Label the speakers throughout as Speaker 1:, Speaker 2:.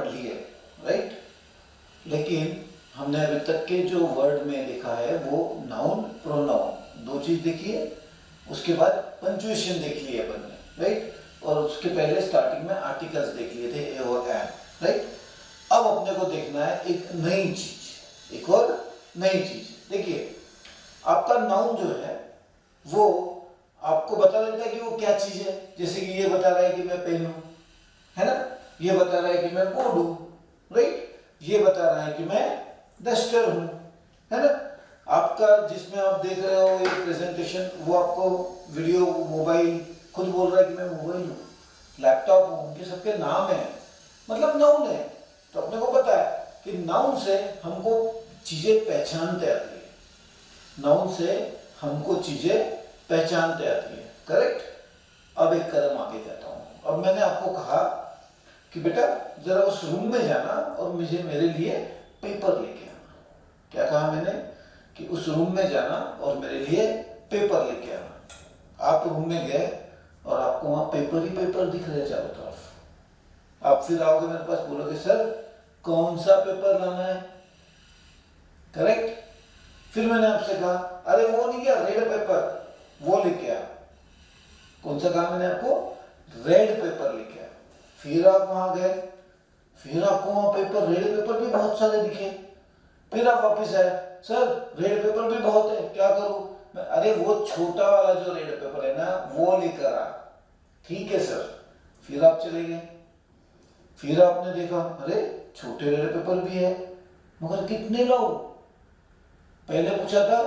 Speaker 1: पढ़ ली है, राइट। लेकिन हमने अभी तक के जो वर्ड में लिखा है वो नाउन प्रोनाउन दो चीज देखी है, उसके बाद पंक्चुएशन देख ली है अपन ने, राइट। और उसके पहले स्टार्टिंग में आर्टिकल्स देख लिए थे, ए और एम, राइट। अब अपने को देखना है एक नई चीज, एक और नई चीज। देखिए आपका नाउन जो है वो आपको बता देता है कि वो क्या चीज है। जैसे कि ये बता रहा है कि मैं पेन हूं, है ना, ये बता रहा है कि मैं बोर्ड हूं, राइट, ये बता रहा है कि मैं डस्टर हूं, है ना। आपका जिसमें आप देख रहे हो ये प्रेजेंटेशन, वो आपको वीडियो, मोबाइल खुद बोल रहा है कि मैं मोबाइल हूँ, लैपटॉप हूँ, उनके सबके नाम है, मतलब नाउन है। तो अपने को पता है कि नाउन से हमको चीजें पहचानते आती है, नाउन से हमको चीजें पहचानते आती है, करेक्ट। अब एक कदम आगे जाता हूँ। अब मैंने आपको कहा कि बेटा जरा उस रूम में जाना और मुझे मेरे लिए पेपर लेके आना। क्या कहा मैंने कि उस रूम में जाना और मेरे लिए पेपर लेके आना। आप रूम में गए और आपको वहां पेपर ही पेपर दिख रहे चारों तरफ। आप फिर आओगे मेरे पास, बोलोगे सर कौन सा पेपर लाना है, करेक्ट। फिर मैंने आपसे कहा अरे वो नहीं क्या, रेड पेपर, वो लेके आ। कौन सा कहा मैंने आपको, रेड पेपर लेके आ। फिर आप वहां गए, फिर आपको वहां पेपर, रेड पेपर भी बहुत सारे दिखे। फिर आप वापस आए, सर रेड पेपर भी बहुत है, क्या करूं। अरे वो छोटा वाला जो रेड पेपर है ना वो लेकर आ। ठीक है सर। फिर आप चले गए, फिर आपने देखा अरे छोटे रेड पेपर भी है, मगर कितने लाऊं। पहले पूछा था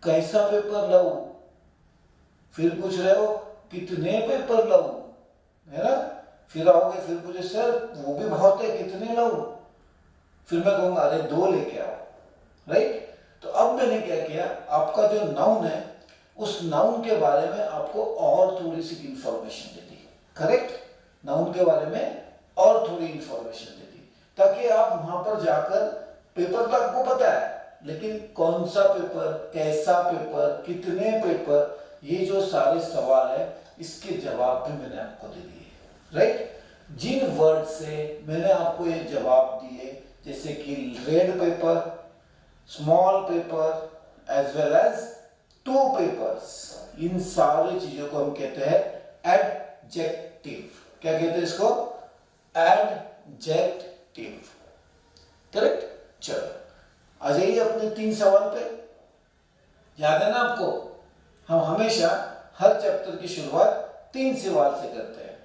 Speaker 1: कैसा पेपर लाऊं, फिर पूछ रहे हो कितने पेपर लाऊं, है ना। फिर आओगे, फिर पूछे सर वो भी बहुत है, कितने लाऊं। फिर मैं कहूंगा अरे दो लेके आओ, राइट। तो अब मैंने क्या किया, आपका जो नाउन है उस नाउन के बारे में आपको और थोड़ी सी इंफॉर्मेशन दे दी, करेक्ट। नाउन के बारे में और थोड़ी इंफॉर्मेशन दे दी, ताकि आप वहां पर जाकर, पेपर तो आपको पता है लेकिन कौन सा पेपर, कैसा पेपर, कितने पेपर, ये जो सारे सवाल है इसके जवाब भी मैंने आपको दे दिए, राइट। जिन वर्ड से मैंने आपको ये जवाब दिए, जैसे कि red paper, small paper, as well as two papers, इन सारी चीजों को हम कहते हैं एडजेक्टिव। क्या कहते हैं इसको, एडजेक्टिव, करेक्ट। चलो आ जाइए अपने 3 सवाल पे। याद है ना आपको, हम हमेशा हर चैप्टर की शुरुआत 3 सवाल से करते हैं।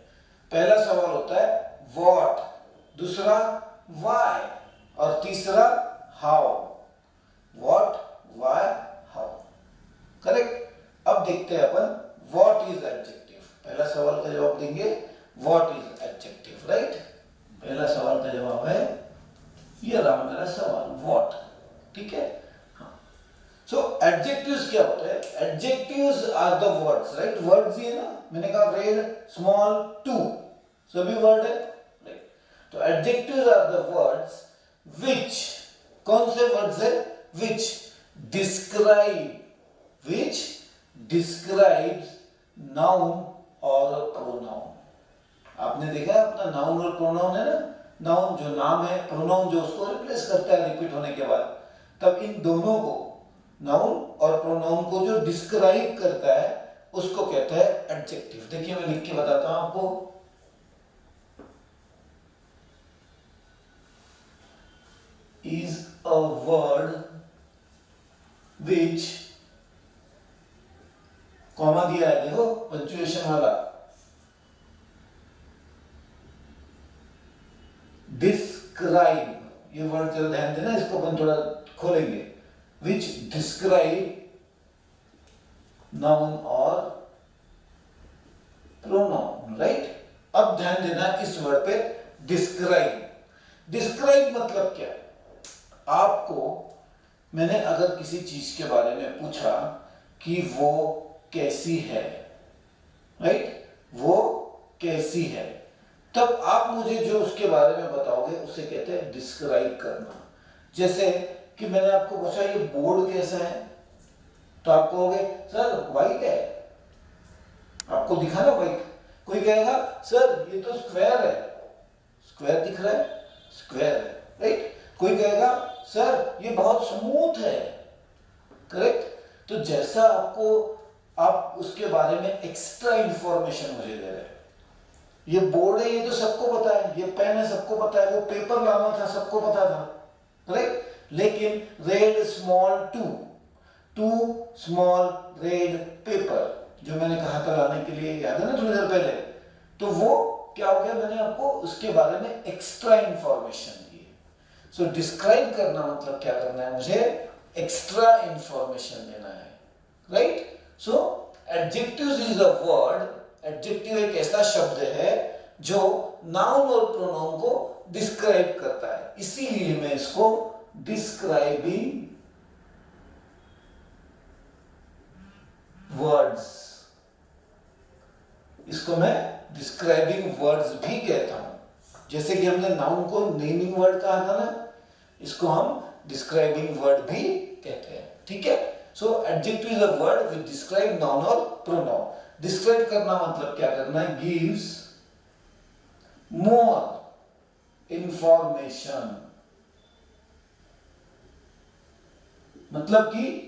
Speaker 1: पहला सवाल होता है व्हाट, दूसरा व्हाई और तीसरा how. What, why, how, correct. अब देखते हैं अपन व्हाट इज एडजेक्टिव। पहला सवाल का जवाब देंगे व्हाट इज एडजेक्टिव, राइट। पहला सवाल का जवाब है ये रहा मेरा सवाल, व्हाट, ठीक है। सो एडजेक्टिव्स क्या होते हैं, adjectives are the words, right. Words ही है ना, मैंने कहा रेड, स्मॉल, टू, सभी वर्ड है, राइट। तो adjectives are the words which, कौन से वर्ड्स है, which describe, which describes noun और प्रोनाउन। आपने देखा अपना नाउन और प्रोनाउन है ना, नाउन जो नाम है, प्रोनाउन जो उसको रिप्लेस करता है रिपीट होने के बाद। तब इन दोनों को, नाउन और प्रोनाउन को जो डिस्क्राइब करता है उसको कहते हैं एडजेक्टिव। देखिए मैं लिख के बताता हूं आपको। Is a word which, comma दिया है देखो पंक्चुएशन वाला, डिस्क्राइब, ये वर्ड जरा ध्यान देना, इसको अपन थोड़ा खोलेंगे। विच डिस्क्राइब नाउन और प्रोनाउन, राइट। अब ध्यान देना इस वर्ड पे, डिस्क्राइब। डिस्क्राइब मतलब क्या, आपको मैंने अगर किसी चीज के बारे में पूछा कि वो कैसी है, राइट, वो कैसी है, तब आप मुझे जो उसके बारे में बताओगे उसे कहते हैं डिस्क्राइब करना। जैसे कि मैंने आपको पूछा ये बोर्ड कैसा है, तो आप कहोगे सर व्हाइट है, आपको दिखा ना व्हाइट। कोई कहेगा सर ये तो स्क्वायर है, स्क्वायर दिख रहा है, स्क्वायर है, राइट। कोई कहेगा सर ये बहुत स्मूथ है, करेक्ट। तो जैसा आपको, आप उसके बारे में एक्स्ट्रा इंफॉर्मेशन मुझे दे रहे हैं। ये बोर्ड है, ये तो सबको पता है, ये पेन है सबको पता है, वो पेपर लाना था सबको पता था, राइट। लेकिन red small to small red paper जो मैंने कहा था लाने के लिए, याद है ना थोड़ी देर पहले, तो वो क्या हो गया, मैंने आपको उसके बारे में एक्स्ट्रा इंफॉर्मेशन दी। सो डिस्क्राइब करना मतलब क्या करना है, मुझे एक्स्ट्रा इंफॉर्मेशन देना है, right. So adjectives is a word, adjective एक ऐसा शब्द है जो नाउन और प्रोनाउन को डिस्क्राइब करता है, इसीलिए मैं इसको डिस्क्राइबिंग वर्ड्स, इसको मैं डिस्क्राइबिंग वर्ड्स भी कहता हूं। जैसे कि हमने नाउन को नेमिंग वर्ड कहा था ना, इसको हम डिस्क्राइबिंग वर्ड भी कहते हैं, ठीक है। So adjective is a word which describe noun और प्रोनाउन। डिस्क्राइब करना मतलब क्या करना है, गिव्स मोर इंफॉर्मेशन, मतलब कि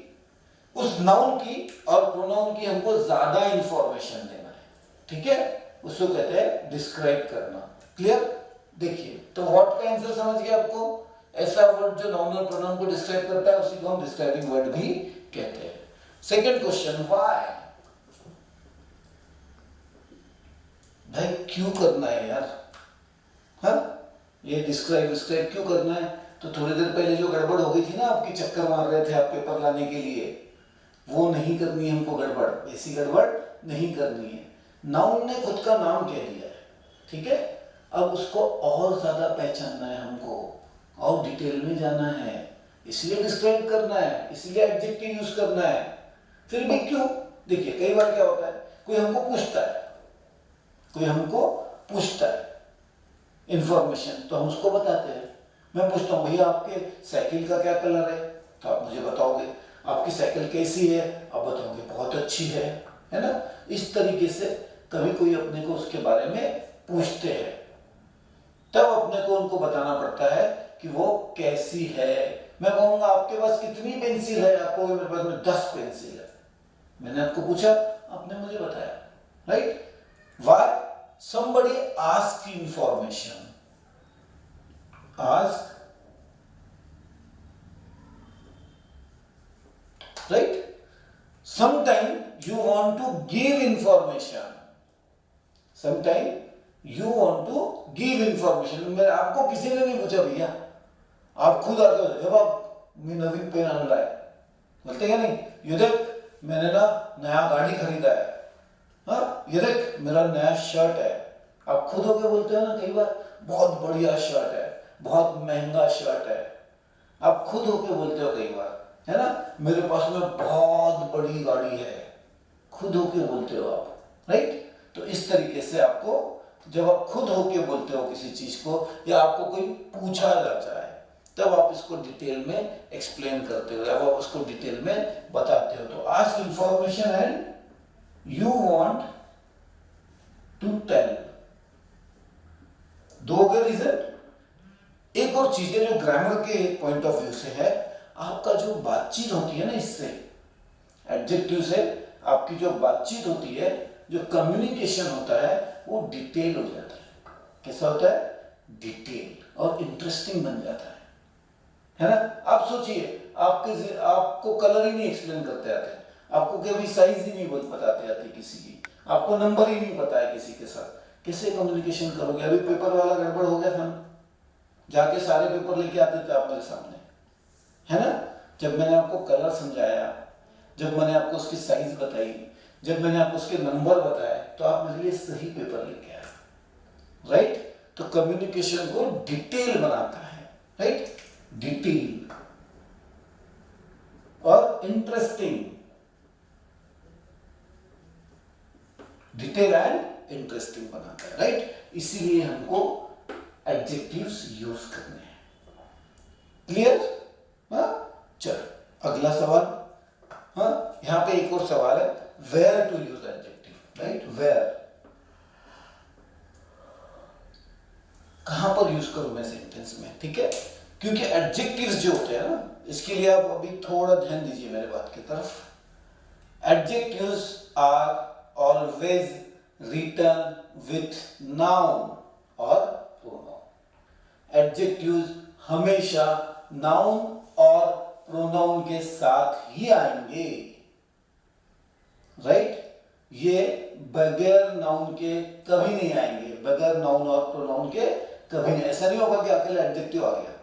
Speaker 1: उस नाउन की और प्रोनाउन की हमको ज्यादा इंफॉर्मेशन देना है, ठीक है, उसको कहते हैं डिस्क्राइब करना। क्लियर? देखिए, तो व्हाट का आंसर समझ गया आपको, ऐसा वर्ड जो नाउन और प्रोनाउन को डिस्क्राइब करता है उसी को हम डिस्क्राइबिंग वर्ड भी कहते हैं। सेकंड क्वेश्चन, व्हाई, भाई क्यों करना है यार, हाँ ये डिस्क्राइब क्यों करना है। तो थोड़ी देर पहले जो गड़बड़ हो गई थी ना, आपकी चक्कर मार रहे थे आप पेपर लाने के लिए, वो नहीं करनी है हमको गड़बड़, ऐसी गड़बड़ नहीं करनी है। नाउन ने खुद का नाम कह दिया है, ठीक है, अब उसको और ज्यादा पहचानना है हमको, और डिटेल में जाना है, इसलिए डिस्क्राइब करना है, इसलिए एडजेक्टिव यूज करना है। फिर भी क्यों, देखिए कई बार क्या होता है, कोई हमको पूछता है इंफॉर्मेशन, तो हम उसको बताते हैं। मैं पूछता हूँ भैया आपके साइकिल का क्या कलर है, तो आप मुझे बताओगे। आपकी साइकिल कैसी है, आप बताओगे बहुत अच्छी है ना। इस तरीके से कभी कोई अपने को उसके बारे में पूछते हैं, तब अपने को उनको बताना पड़ता है कि वो कैसी है। मैं कहूंगा आपके पास कितनी पेंसिल है, आपको मेरे पास में 10 पेंसिल है। मैंने आपको पूछा, आपने मुझे बताया, right. Why somebody ask information, ask, right. Sometime you want to give information, sometime you want to give information। मैं आपको किसी ने नहीं पूछा भैया, आप खुद आते हो, जब आप मैं नवीन पेन आने लाए, बोलते क्या नहीं, ये देख मैंने ना नया गाड़ी खरीदा है, हाँ ये देख मेरा नया शर्ट है। आप खुद होके बोलते हो ना कई बार, बहुत बढ़िया शर्ट है, बहुत महंगा शर्ट है, आप खुद होके बोलते हो कई बार, है ना। मेरे पास में बहुत बड़ी गाड़ी है, खुद होके बोलते हो आप, राइट। तो इस तरीके से आपको, जब आप खुद होके बोलते हो किसी चीज को, या आपको कोई पूछा जाता है, तब आप इसको डिटेल में एक्सप्लेन करते हो, जब आप उसको डिटेल में बताते हो। तो ask information and you want to tell, दोगे रीजन। एक और चीज है जो ग्रामर के पॉइंट ऑफ व्यू से है, आपका जो बातचीत होती है ना, इससे एडजेक्टिव से आपकी जो बातचीत होती है, जो कम्युनिकेशन होता है, वो डिटेल हो जाता है। कैसा होता है, डिटेल और इंटरेस्टिंग बन जाता है ना। आप सोचिए, आपको कलर ही नहीं एक्सप्लेन करते आते, आपको कभी साइज ही नहीं बताते आती किसी की, आपको नंबर ही नहीं पता है किसी के साथ, कैसे कम्युनिकेशन करोगे। अभी पेपर वाला गड़बड़ हो गया था, जाके सारे पेपर लेके आते थे आप मेरे सामने, है ना। जब मैंने आपको कलर समझाया, जब मैंने आपको उसकी साइज बताई, जब मैंने आपको उसके नंबर बताए, तो आप मेरे लिए सही पेपर लेके आए, राइट। तो कम्युनिकेशन को डिटेल बनाता है, राइट, डिटेल और इंटरेस्टिंग, डिटेल एंड इंटरेस्टिंग बनाता है, राइट। इसीलिए हमको एडजेक्टिव्स यूज करने हैं। क्लियर? हाँ, चलो अगला सवाल। हाँ, यहां पे एक और सवाल है, where to use adjective, right. Where, कहां पर यूज करूं मैं सेंटेंस में, ठीक है। क्योंकि एडजेक्टिव्स जो होते हैं ना, इसके लिए आप अभी थोड़ा ध्यान दीजिए मेरे बात की तरफ। Adjectives are always written with noun और प्रोनाउन। एडजेक्टिव्स हमेशा नाउन और प्रोनाउन के साथ ही आएंगे, राइट। ये बगैर नाउन के कभी नहीं आएंगे, बगैर नाउन और प्रोनाउन के कभी नहीं। ऐसा नहीं होगा कि अकेला एडजेक्टिव आ गया,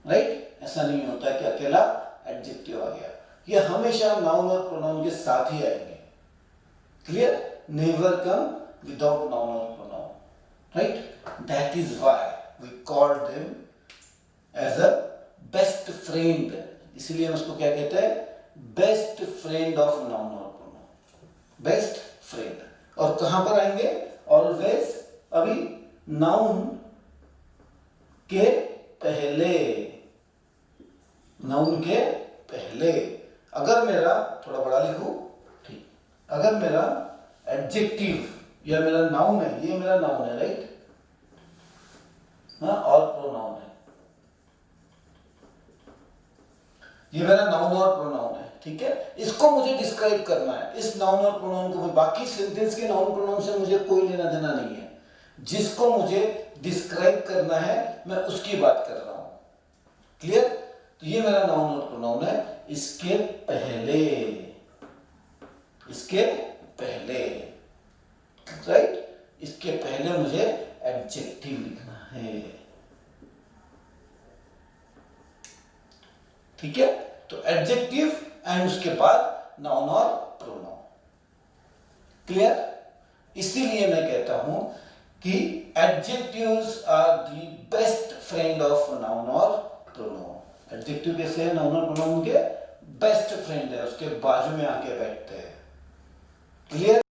Speaker 1: राइट। ऐसा नहीं होता कि अकेला एडजेक्टिव आ गया, ये हमेशा नाउन और प्रोनाउन के साथ ही आएंगे। Clear? Never come without noun और pronoun, right. That is why we called them as a best friend. इसलिए हम उसको क्या कहते हैं? बेस्ट फ्रेंड ऑफ नाउन और प्रोनाउन, बेस्ट फ्रेंड। और कहां पर आएंगे? ऑलवेज, अभी नाउन के पहले, नाउन के पहले। अगर मेरा, थोड़ा बड़ा लिखूं, ठीक, अगर मेरा एडजेक्टिव या मेरा नाउन है, ये मेरा नाउन है, राइट, हाँ, और प्रोनाउन है, ये मेरा नाउन और प्रोनाउन है, ठीक है। इसको मुझे डिस्क्राइब करना है, इस नाउन और प्रोनाउन को। बाकी सेंटेंस के नाउन प्रोनाउन से मुझे कोई लेना देना नहीं है। जिसको मुझे डिस्क्राइब करना है मैं उसकी बात कर रहा हूं। क्लियर? तो ये मेरा नाउन और प्रोनाउन है, इसके पहले, इसके पहले, राइट, इसके पहले मुझे एडजेक्टिव लिखना है, ठीक है। तो एडजेक्टिव एंड उसके बाद नाउन और प्रोनाउन। क्लियर? इसीलिए मैं कहता हूं कि adjectives are the best friend of noun और प्रोनाउन। एडजेक्टिव कैसे है? नाउन और प्रोनाउन के बेस्ट फ्रेंड है, उसके बाजू में आके बैठते हैं। क्लियर?